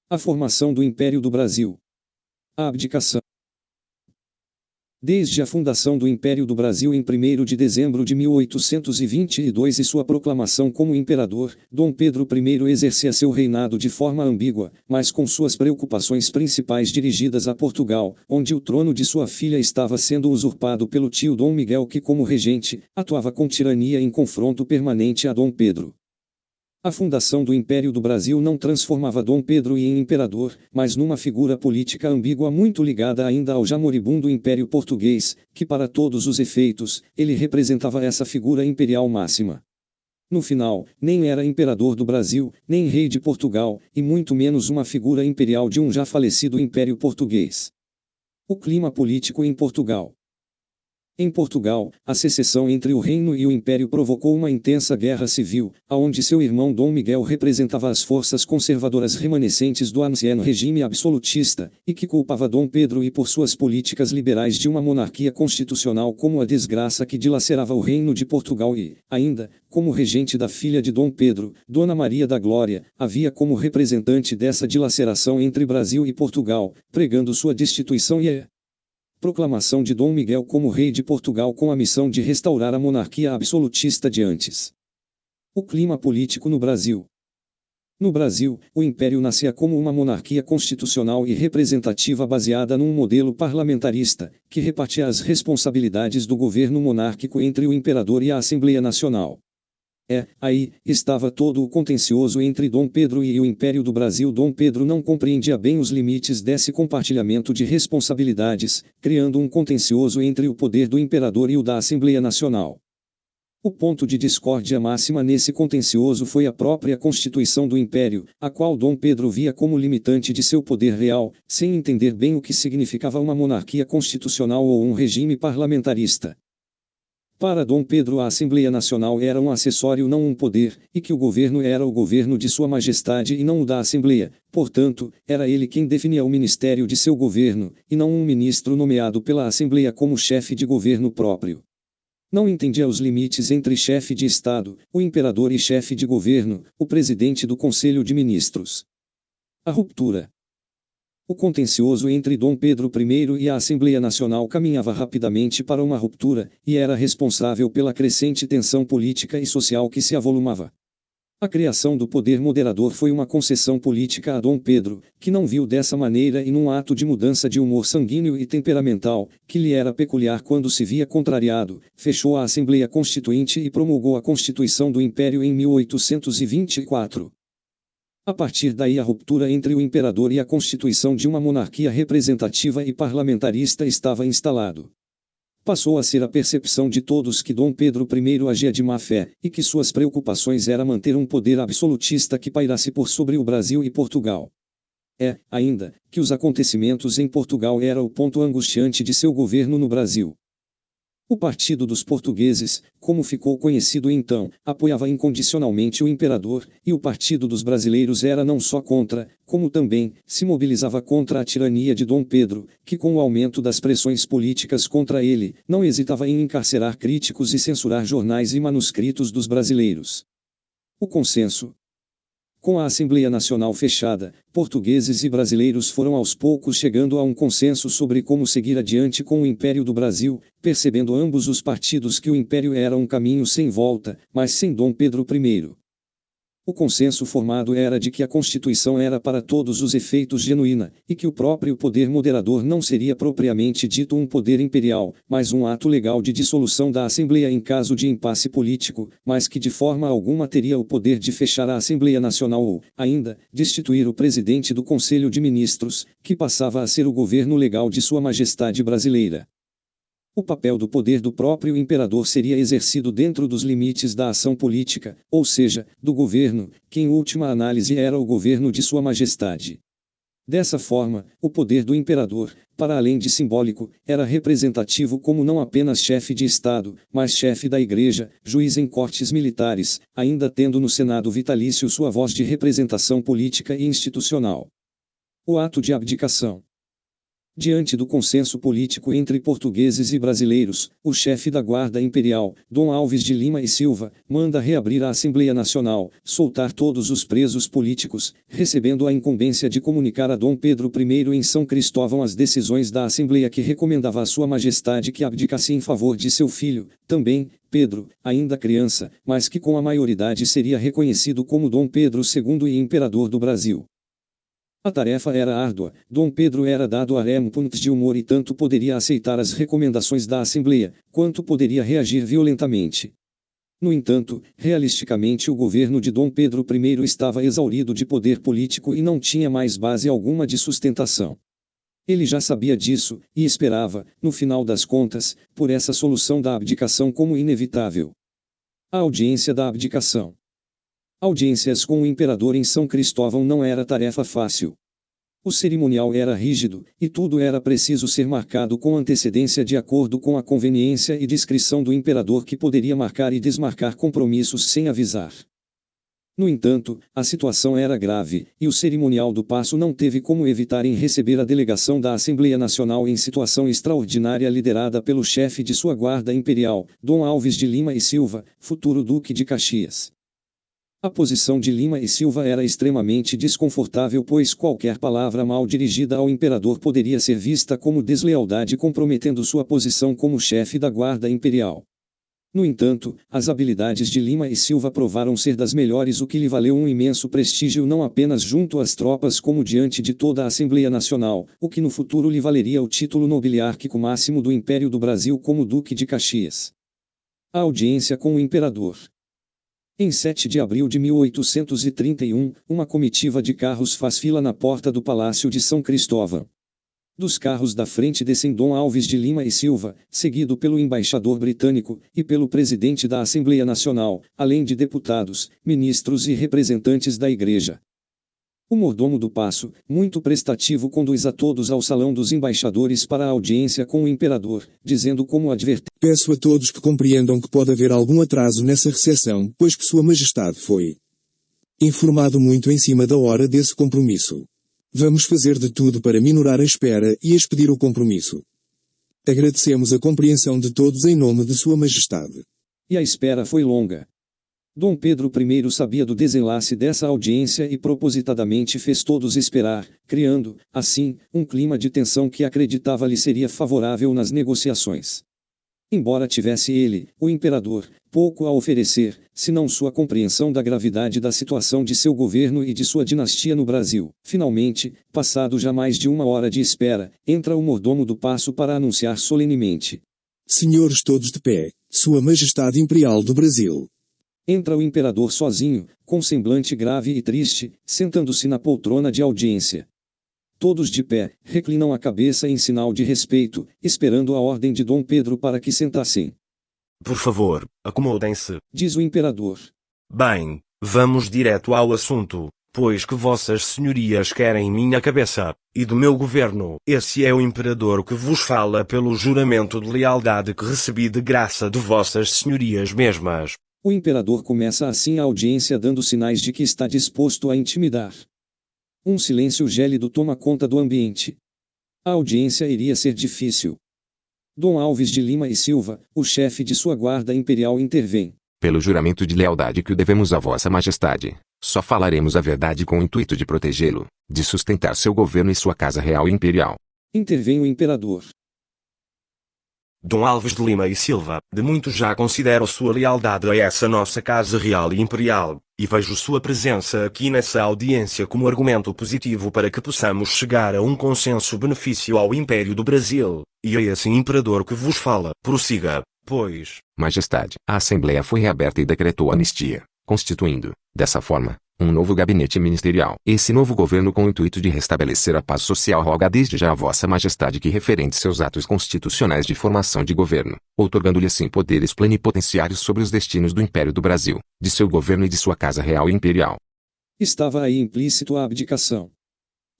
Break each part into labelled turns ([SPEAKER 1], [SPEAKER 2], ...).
[SPEAKER 1] A formação do Império do Brasil. A abdicação. Desde a fundação do Império do Brasil em 1º de dezembro de 1822 e sua proclamação como imperador, Dom Pedro I exercia seu reinado de forma ambígua, mas com suas preocupações principais dirigidas a Portugal, onde o trono de sua filha estava sendo usurpado pelo tio Dom Miguel que como regente, atuava com tirania em confronto permanente a Dom Pedro. A fundação do Império do Brasil não transformava Dom Pedro em imperador, mas numa figura política ambígua muito ligada ainda ao já moribundo Império Português, que para todos os efeitos, ele representava essa figura imperial máxima. No final, nem era imperador do Brasil, nem rei de Portugal, e muito menos uma figura imperial de um já falecido Império Português. O clima político em Portugal. Em Portugal, a secessão entre o reino e o império provocou uma intensa guerra civil, aonde seu irmão Dom Miguel representava as forças conservadoras remanescentes do anciano regime absolutista, e que culpava Dom Pedro e por suas políticas liberais de uma monarquia constitucional como a desgraça que dilacerava o reino de Portugal e, ainda, como regente da filha de Dom Pedro, Dona Maria da Glória, havia como representante dessa dilaceração entre Brasil e Portugal, pregando sua destituição e a proclamação de Dom Miguel como rei de Portugal com a missão de restaurar a monarquia absolutista de antes. O clima político no Brasil. No Brasil, o Império nascia como uma monarquia constitucional e representativa baseada num modelo parlamentarista, que repartia as responsabilidades do governo monárquico entre o imperador e a Assembleia Nacional. Aí estava todo o contencioso entre Dom Pedro e o Império do Brasil. Dom Pedro não compreendia bem os limites desse compartilhamento de responsabilidades, criando um contencioso entre o poder do imperador e o da Assembleia Nacional. O ponto de discórdia máxima nesse contencioso foi a própria Constituição do Império, a qual Dom Pedro via como limitante de seu poder real, sem entender bem o que significava uma monarquia constitucional ou um regime parlamentarista. Para Dom Pedro a Assembleia Nacional era um acessório não um poder, e que o governo era o governo de Sua Majestade e não o da Assembleia, portanto, era ele quem definia o ministério de seu governo, e não um ministro nomeado pela Assembleia como chefe de governo próprio. Não entendia os limites entre chefe de Estado, o imperador e chefe de governo, o presidente do Conselho de Ministros. A ruptura. O contencioso entre Dom Pedro I e a Assembleia Nacional caminhava rapidamente para uma ruptura, e era responsável pela crescente tensão política e social que se avolumava. A criação do poder moderador foi uma concessão política a Dom Pedro, que não viu dessa maneira e num ato de mudança de humor sanguíneo e temperamental, que lhe era peculiar quando se via contrariado, fechou a Assembleia Constituinte e promulgou a Constituição do Império em 1824. A partir daí a ruptura entre o imperador e a constituição de uma monarquia representativa e parlamentarista estava instalado. Passou a ser a percepção de todos que Dom Pedro I agia de má fé, e que suas preocupações era manter um poder absolutista que pairasse por sobre o Brasil e Portugal. Ainda, que os acontecimentos em Portugal era o ponto angustiante de seu governo no Brasil. O Partido dos Portugueses, como ficou conhecido então, apoiava incondicionalmente o imperador, e o Partido dos Brasileiros era não só contra, como também, se mobilizava contra a tirania de Dom Pedro, que com o aumento das pressões políticas contra ele, não hesitava em encarcerar críticos e censurar jornais e manuscritos dos brasileiros. O consenso. Com a Assembleia Nacional fechada, portugueses e brasileiros foram aos poucos chegando a um consenso sobre como seguir adiante com o Império do Brasil, percebendo ambos os partidos que o Império era um caminho sem volta, mas sem Dom Pedro I. O consenso formado era de que a Constituição era para todos os efeitos genuína, e que o próprio poder moderador não seria propriamente dito um poder imperial, mas um ato legal de dissolução da Assembleia em caso de impasse político, mas que de forma alguma teria o poder de fechar a Assembleia Nacional ou, ainda, destituir o presidente do Conselho de Ministros, que passava a ser o governo legal de Sua Majestade brasileira. O papel do poder do próprio imperador seria exercido dentro dos limites da ação política, ou seja, do governo, que em última análise era o governo de Sua Majestade. Dessa forma, o poder do imperador, para além de simbólico, era representativo como não apenas chefe de Estado, mas chefe da Igreja, juiz em cortes militares, ainda tendo no Senado vitalício sua voz de representação política e institucional. O ato de abdicação. Diante do consenso político entre portugueses e brasileiros, o chefe da Guarda Imperial, Dom Alves de Lima e Silva, manda reabrir a Assembleia Nacional, soltar todos os presos políticos, recebendo a incumbência de comunicar a Dom Pedro I em São Cristóvão as decisões da Assembleia que recomendava a Sua Majestade que abdicasse em favor de seu filho, também, Pedro, ainda criança, mas que com a maioridade seria reconhecido como Dom Pedro II e Imperador do Brasil. A tarefa era árdua, Dom Pedro era dado a pontos de humor e tanto poderia aceitar as recomendações da Assembleia, quanto poderia reagir violentamente. No entanto, realisticamente o governo de Dom Pedro I estava exaurido de poder político e não tinha mais base alguma de sustentação. Ele já sabia disso, e esperava, no final das contas, por essa solução da abdicação como inevitável. A audiência da abdicação. Audiências com o imperador em São Cristóvão não era tarefa fácil. O cerimonial era rígido, e tudo era preciso ser marcado com antecedência de acordo com a conveniência e discrição do imperador que poderia marcar e desmarcar compromissos sem avisar. No entanto, a situação era grave, e o cerimonial do paço não teve como evitar em receber a delegação da Assembleia Nacional em situação extraordinária liderada pelo chefe de sua Guarda Imperial, Dom Alves de Lima e Silva, futuro Duque de Caxias. A posição de Lima e Silva era extremamente desconfortável pois qualquer palavra mal dirigida ao imperador poderia ser vista como deslealdade comprometendo sua posição como chefe da Guarda Imperial. No entanto, as habilidades de Lima e Silva provaram ser das melhores o que lhe valeu um imenso prestígio não apenas junto às tropas como diante de toda a Assembleia Nacional, o que no futuro lhe valeria o título nobiliárquico máximo do Império do Brasil como Duque de Caxias. A audiência com o imperador. Em 7 de abril de 1831, uma comitiva de carros faz fila na porta do Palácio de São Cristóvão. Dos carros da frente descem Dom Alves de Lima e Silva, seguido pelo embaixador britânico, e pelo presidente da Assembleia Nacional, além de deputados, ministros e representantes da Igreja. O mordomo do paço, muito prestativo, conduz a todos ao salão dos embaixadores para a audiência com o imperador, dizendo como advertência:
[SPEAKER 2] peço a todos que compreendam que pode haver algum atraso nessa recepção, pois que Sua Majestade foi informado muito em cima da hora desse compromisso. Vamos fazer de tudo para minorar a espera e expedir o compromisso. Agradecemos a compreensão de todos em nome de Sua Majestade.
[SPEAKER 1] E a espera foi longa. Dom Pedro I sabia do desenlace dessa audiência e propositadamente fez todos esperar, criando, assim, um clima de tensão que acreditava lhe seria favorável nas negociações. Embora tivesse ele, o imperador, pouco a oferecer, senão sua compreensão da gravidade da situação de seu governo e de sua dinastia no Brasil, finalmente, passado já mais de uma hora de espera, entra o mordomo do paço para anunciar solenemente:
[SPEAKER 2] senhores todos de pé, Sua Majestade Imperial do Brasil.
[SPEAKER 1] Entra o imperador sozinho, com semblante grave e triste, sentando-se na poltrona de audiência. Todos de pé, reclinam a cabeça em sinal de respeito, esperando a ordem de Dom Pedro para que sentassem.
[SPEAKER 3] Por favor, acomodem-se,
[SPEAKER 1] diz o imperador.
[SPEAKER 3] Bem, vamos direto ao assunto, pois que vossas senhorias querem minha cabeça, e do meu governo. Esse é o imperador que vos fala pelo juramento de lealdade que recebi de graça de vossas senhorias mesmas.
[SPEAKER 1] O imperador começa assim a audiência dando sinais de que está disposto a intimidar. Um silêncio gélido toma conta do ambiente. A audiência iria ser difícil. Dom Alves de Lima e Silva, o chefe de sua Guarda Imperial, intervém.
[SPEAKER 4] Pelo juramento de lealdade que o devemos a Vossa Majestade, só falaremos a verdade com o intuito de protegê-lo, de sustentar seu governo e sua casa real e imperial.
[SPEAKER 1] Intervém o imperador.
[SPEAKER 3] Dom Alves de Lima e Silva, de muito já considero sua lealdade a essa nossa casa real e imperial, e vejo sua presença aqui nessa audiência como argumento positivo para que possamos chegar a um consenso benefício ao Império do Brasil, e a esse imperador que vos fala. Prossiga, pois.
[SPEAKER 4] Majestade, a Assembleia foi reaberta e decretou anistia, constituindo, dessa forma, um novo gabinete ministerial. Esse novo governo, com o intuito de restabelecer a paz social, roga desde já a Vossa Majestade que referente seus atos constitucionais de formação de governo, outorgando-lhe assim poderes plenipotenciários sobre os destinos do Império do Brasil, de seu governo e de sua casa real e imperial.
[SPEAKER 1] Estava aí implícito a abdicação.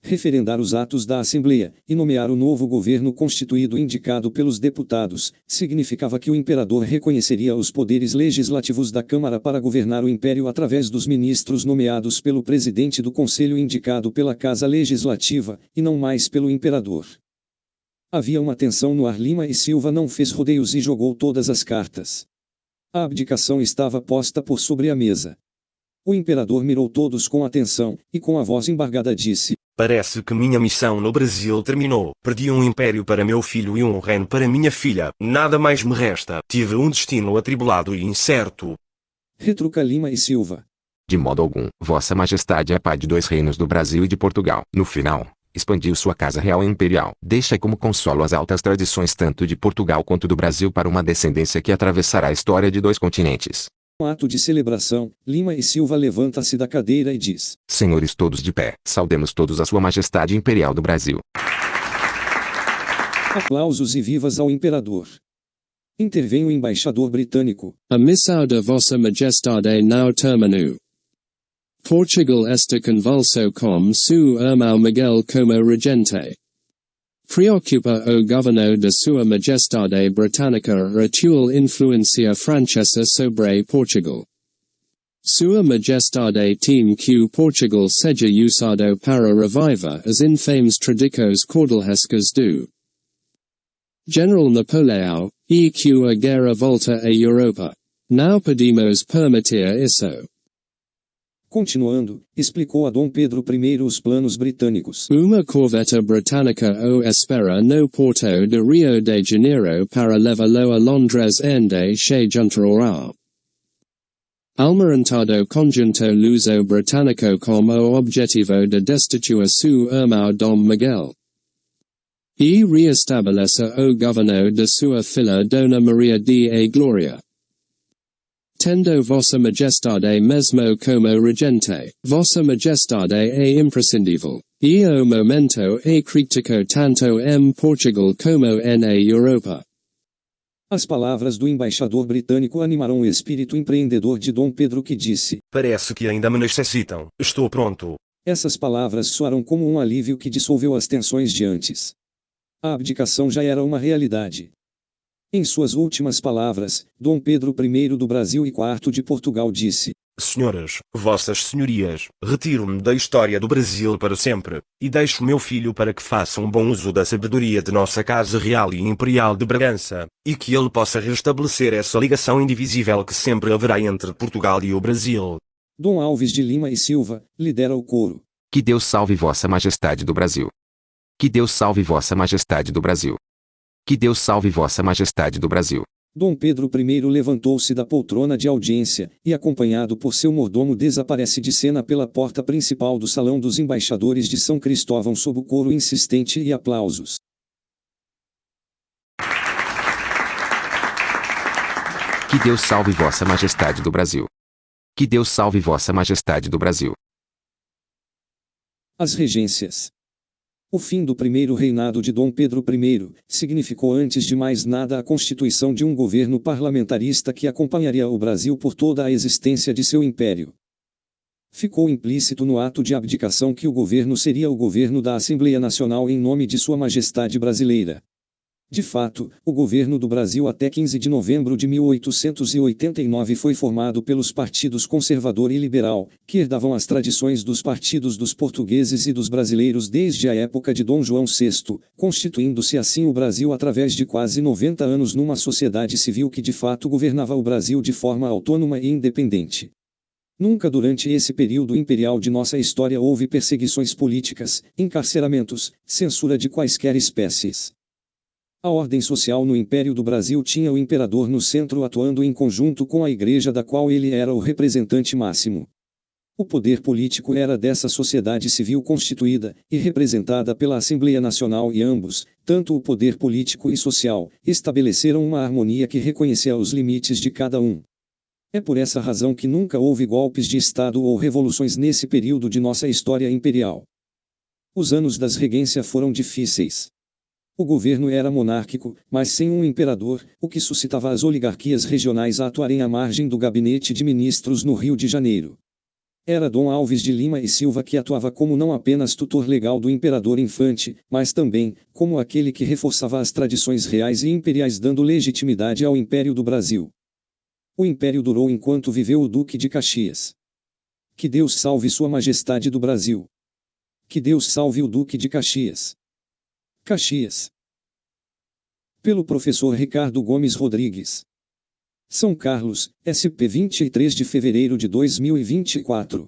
[SPEAKER 1] Referendar os atos da Assembleia, e nomear o novo governo constituído indicado pelos deputados, significava que o imperador reconheceria os poderes legislativos da Câmara para governar o Império através dos ministros nomeados pelo presidente do Conselho indicado pela Casa Legislativa, e não mais pelo imperador. Havia uma tensão no ar. Lima e Silva não fez rodeios e jogou todas as cartas. A abdicação estava posta por sobre a mesa. O imperador mirou todos com atenção, e com a voz embargada disse:
[SPEAKER 3] Parece que minha missão no Brasil terminou. Perdi um império para meu filho e um reino para minha filha. Nada mais me resta. Tive um destino atribulado e incerto.
[SPEAKER 1] Retruca Lima e Silva.
[SPEAKER 4] De modo algum, Vossa Majestade é pai de 2 reinos do Brasil e de Portugal. No final, expandiu sua casa real e imperial. Deixa como consolo as altas tradições tanto de Portugal quanto do Brasil para uma descendência que atravessará a história de 2 continentes.
[SPEAKER 1] Um ato de celebração, Lima e Silva levanta-se da cadeira e diz:
[SPEAKER 4] Senhores todos de pé, saudemos todos a Sua Majestade Imperial do Brasil.
[SPEAKER 1] Aplausos e vivas ao imperador. Intervém o embaixador britânico.
[SPEAKER 5] A missão de Vossa Majestade now terminu. Portugal está convulso com seu irmão Miguel como regente. Preocupa o governo de Sua Majestade Britânica a atual influência francesa sobre Portugal. Sua Majestade teme que Portugal seja usado para revivar as infames tradições cordilhescas do General Napoleão, e que a guerra volta à Europa. Não podemos permitir isso.
[SPEAKER 1] Continuando, explicou a Dom Pedro I os planos britânicos.
[SPEAKER 5] Uma corveta britânica o espera no porto de Rio de Janeiro para levá-lo a Londres onde se juntará. Almirantado conjunto luso-britânico com o objetivo de destituir seu irmão Dom Miguel. E reestabeleça o governo de sua filha Dona Maria de a Glória. Tendo Vossa Majestade mesmo como regente, Vossa Majestade é imprescindível. E o momento é crítico tanto em Portugal como na Europa.
[SPEAKER 1] As palavras do embaixador britânico animaram o espírito empreendedor de Dom Pedro, que disse:
[SPEAKER 3] Parece que ainda me necessitam. Estou pronto.
[SPEAKER 1] Essas palavras soaram como um alívio que dissolveu as tensões de antes. A abdicação já era uma realidade. Em suas últimas palavras, Dom Pedro I do Brasil e IV de Portugal disse:
[SPEAKER 3] Senhoras, vossas senhorias, retiro-me da história do Brasil para sempre, e deixo meu filho para que faça um bom uso da sabedoria de nossa Casa Real e Imperial de Bragança, e que ele possa restabelecer essa ligação indivisível que sempre haverá entre Portugal e o Brasil.
[SPEAKER 1] Dom Alves de Lima e Silva lidera o coro.
[SPEAKER 4] Que Deus salve Vossa Majestade do Brasil. Que Deus salve Vossa Majestade do Brasil. Que Deus salve Vossa Majestade do Brasil.
[SPEAKER 1] Dom Pedro I levantou-se da poltrona de audiência, e acompanhado por seu mordomo desaparece de cena pela porta principal do Salão dos Embaixadores de São Cristóvão sob o coro insistente e aplausos.
[SPEAKER 4] Que Deus salve Vossa Majestade do Brasil. Que Deus salve Vossa Majestade do Brasil.
[SPEAKER 1] As regências. O fim do primeiro reinado de Dom Pedro I significou antes de mais nada a constituição de um governo parlamentarista que acompanharia o Brasil por toda a existência de seu império. Ficou implícito no ato de abdicação que o governo seria o governo da Assembleia Nacional em nome de Sua Majestade Brasileira. De fato, o governo do Brasil até 15 de novembro de 1889 foi formado pelos partidos conservador e liberal, que herdavam as tradições dos partidos dos portugueses e dos brasileiros desde a época de Dom João VI, constituindo-se assim o Brasil através de quase 90 anos numa sociedade civil que de fato governava o Brasil de forma autônoma e independente. Nunca durante esse período imperial de nossa história houve perseguições políticas, encarceramentos, censura de quaisquer espécies. A ordem social no Império do Brasil tinha o imperador no centro atuando em conjunto com a igreja da qual ele era o representante máximo. O poder político era dessa sociedade civil constituída, e representada pela Assembleia Nacional e ambos, tanto o poder político e social, estabeleceram uma harmonia que reconhecia os limites de cada um. É por essa razão que nunca houve golpes de Estado ou revoluções nesse período de nossa história imperial. Os anos das regências foram difíceis. O governo era monárquico, mas sem um imperador, o que suscitava as oligarquias regionais a atuarem à margem do gabinete de ministros no Rio de Janeiro. Era Dom Alves de Lima e Silva que atuava como não apenas tutor legal do imperador infante, mas também, como aquele que reforçava as tradições reais e imperiais dando legitimidade ao Império do Brasil. O império durou enquanto viveu o Duque de Caxias. Que Deus salve Sua Majestade do Brasil. Que Deus salve o Duque de Caxias. Caxias. Pelo professor Ricardo Gomes Rodrigues. São Carlos, SP 23 de fevereiro de 2024.